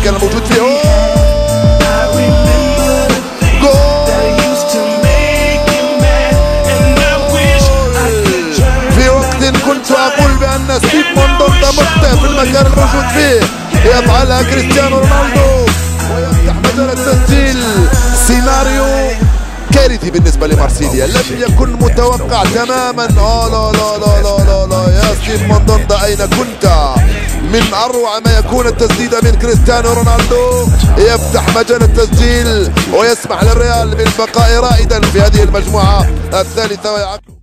المكان الموجود فيه. في وقت كنت أقول بأن ستيف موندوندا مخطئ في المكان الموجود فيه، يفعلها كريستيانو رونالدو ويفتح مجال التسجيل. سيناريو كارثي بالنسبة لمارسيليا، لم يكن متوقع تماما. لا لا لا لا لا لا يا ستيف موندوندا أين كنت؟ من أروع ما يكون التسديدة من كريستيانو رونالدو، يفتح مجال التسجيل ويسمح للريال بالبقاء رائدا في هذه المجموعة الثالثة.